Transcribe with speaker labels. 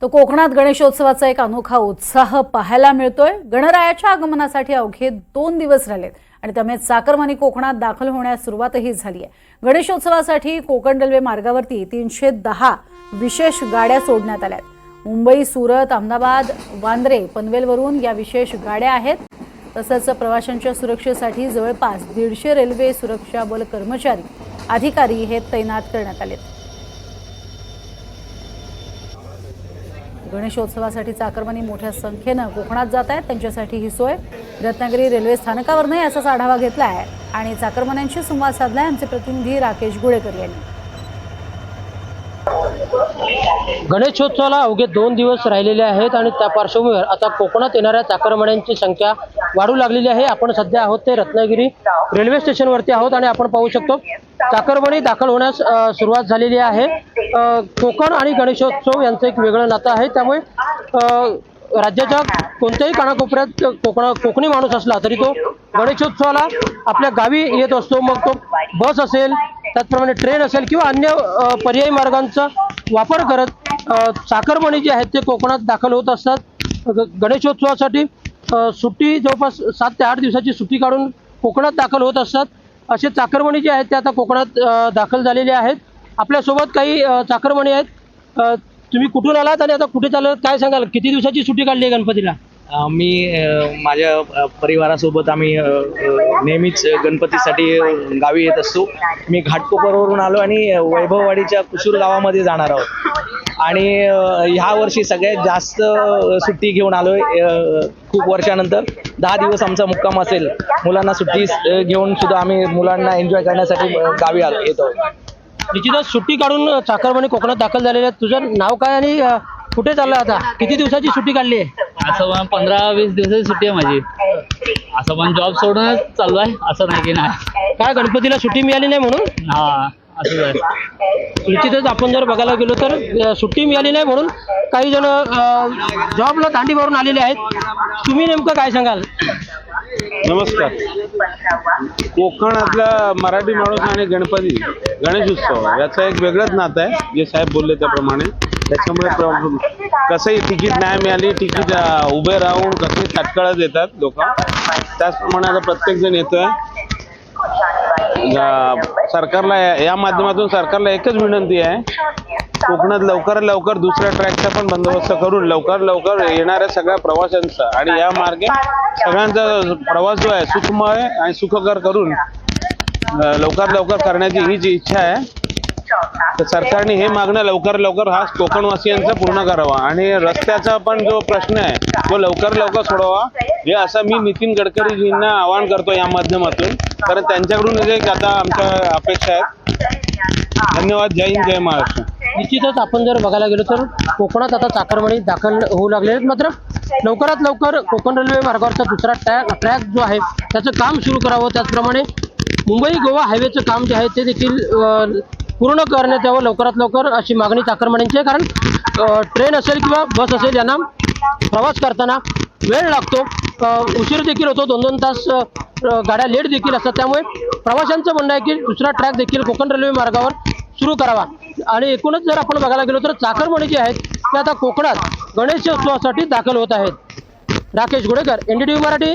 Speaker 1: तो कोकणात गणेशोत्सवाचा एक अनोखा उत्साह पाहायला मिळतोय। गणरायाच्या आगमनासाठी अवघे 2 दिवस राहिलेत आणि त्यामुळे चाकरमानी कोकणात दाखल होण्यास सुरुवातही झाली आहे। गणेशोत्सवासाठी कोकण रेल्वे मार्गावरती 310 विशेष गाड्या सोडण्यात आल्या आहेत। मुंबई, सुरत, अहमदाबाद, वांद्रे, पनवेलवरून या विशेष गाड्या आहेत। तसंच प्रवाशांच्या सुरक्षेसाठी जवळपास 150 रेल्वे सुरक्षा बल कर्मचारी अधिकारी हे तैनात करण्यात आलेत। गणेशोत्सवासाठी चाकरमानी मोठ्या संख्येने कोकणात जात आहेत। त्यांच्यासाठी ही सोय रत्नागिरी रेल्वे स्थानकावरही असाच आढावा घेतला आहे आणि चाकरमान्यांशी संवाद साधलाय आमचे प्रतिनिधी राकेश गुळेकर यांनी।
Speaker 2: गणेशोत्सवाला अवघे 2 दिवस राहिलेले आहेत आणि त्या पार्श्वभूमीवर आता कोकणात येणाऱ्या चाकरमान्यांची संख्या वाढू लागलेली आहे। आपण सध्या आहोत ते रत्नागिरी रेल्वे स्टेशनवरती आहोत आणि आपण पाहू शकतो चाकरमानी दाखल होण्यास सुरुवात झालेली आहे। कोकण आणि गणेशोत्सव यांचं एक वेगळं नातं आहे, त्यामुळे राज्याच्या कोणत्याही कानाकोपऱ्यात कोकणी माणूस असला तरी तो गणेशोत्सवाला आपल्या गावी येत असतो। मग तो बस असेल, त्याचप्रमाणे ट्रेन असेल किंवा अन्य पर्यायी मार्गांचा वापर करत चाकरमानी जे आहेत ते कोकणात दाखल होत असतात। गणेशोत्सवासाठी सुट्टी जवळपास 7 ते 8 दिवसाची सुट्टी काढून कोकणात दाखल होत असतात। असे चाकरमानी जे आहेत ते आता कोकणात दाखल झालेले आहेत। आपल्यासोबत काही चाकरमानी आहेत। तुम्ही कुठून आलात आणि आता कुठे चाललात काय सांगाल? किती दिवसाची सुट्टी काढली आहे गणपतीला?
Speaker 3: मी माझ्या परिवारासोबत आम्ही नेहमीच गणपतीसाठी गावी येत असतो। मी घाटकोपरवरून आलो आणि वैभववाडीच्या कुसूर गावामध्ये जाणार आहोत आणि ह्या वर्षी सगळ्यात जास्त सुट्टी घेऊन आलोय। खूप वर्षानंतर 10 दिवस आमचा मुक्काम असेल। मुलांना सुट्टी घेऊन सुद्धा आम्ही मुलांना एन्जॉय करण्यासाठी गावी येतो।
Speaker 2: निश्चितच सुट्टी काढून चाकरमानी कोकणात दाखल झालेले आहेत। तुझं नाव काय आणि कुठे चाललं? आता किती दिवसाची सुट्टी काढली आहे?
Speaker 4: असं पण 15-20 दिवसाची सुट्टी आहे माझी। असं पण जॉब सोडूनच चालू आहे, असं नाही की नाही।
Speaker 2: काय गणपतीला सुट्टी मिळाली नाही म्हणून?
Speaker 4: हा, असं आहे।
Speaker 2: निश्चितच आपण जर बघायला गेलो तर सुट्टी मिळाली नाही म्हणून काही जण जॉबला दांडी मारून आलेले आहेत। तुम्ही नेमकं काय सांगाल?
Speaker 5: नमस्कार। कोकणातला मराठी माणूस आणि गणपती गणेशोत्सव याचं एक वेगळंच नातं आहे, जे साहेब बोलले त्याप्रमाणे। त्याच्यामुळे कसंही तिकीट नाही मिळाली, तिकीट उभे राहून कसे तात्काळच येतात लोक, त्याचप्रमाणे आता प्रत्येक जण येतोय। सरकारला या माध्यमातून सरकारला एकच विनंती आहे, कोकणात लवकरात लवकर दुसऱ्या ट्रॅकचा पण बंदोबस्त करून लवकर येणाऱ्या सगळ्या प्रवाशांचा आणि या मार्गे सगळ्यांचा प्रवास जो आहे सुखमय आणि सुखकर करून लवकर करण्याची ही जी इच्छा आहे, तर सरकारने हे मागणं लवकर हा कोकणवासियांचा पूर्ण करावा आणि रस्त्याचा पण जो प्रश्न आहे तो लवकर सोडवा, हे असं मी नितीन गडकरीजींना आवाहन करतो या माध्यमातून, कारण त्यांच्याकडून एक आता आमच्या अपेक्षा आहेत। धन्यवाद। जय हिंद, जय महाराष्ट्र।
Speaker 2: निश्चितच आपण जर बघायला गेलो तर कोकणात आता चाकरमानी दाखल होऊ लागले आहेत। मात्र लवकरात लवकर कोकण रेल्वे मार्गावरचा दुसरा ट्रॅक जो आहे त्याचं काम सुरू करावं, त्याचप्रमाणे मुंबई गोवा हायवेचं काम जे आहे ते देखील पूर्ण करण्यात यावं लवकरात लवकर, अशी मागणी चाकरमान्यांची आहे। कारण ट्रेन असेल किंवा बस असेल यांना प्रवास करताना वेळ लागतो, उशीर देखील होतो, 2-2 तास गाड्या लेट देखील असतात। त्यामुळे प्रवाशांचं म्हणणं आहे की दुसरा ट्रॅक देखील कोकण रेल्वे मार्गावर सुरू करावा। आणि एकूणच जर आपण बघायला गेलो तर चाकरमानी जे आहेत ते आता कोकणात गणेशोत्सवासाठी दाखल होत आहेत। राकेश गुळेकर, NDTV मराठी।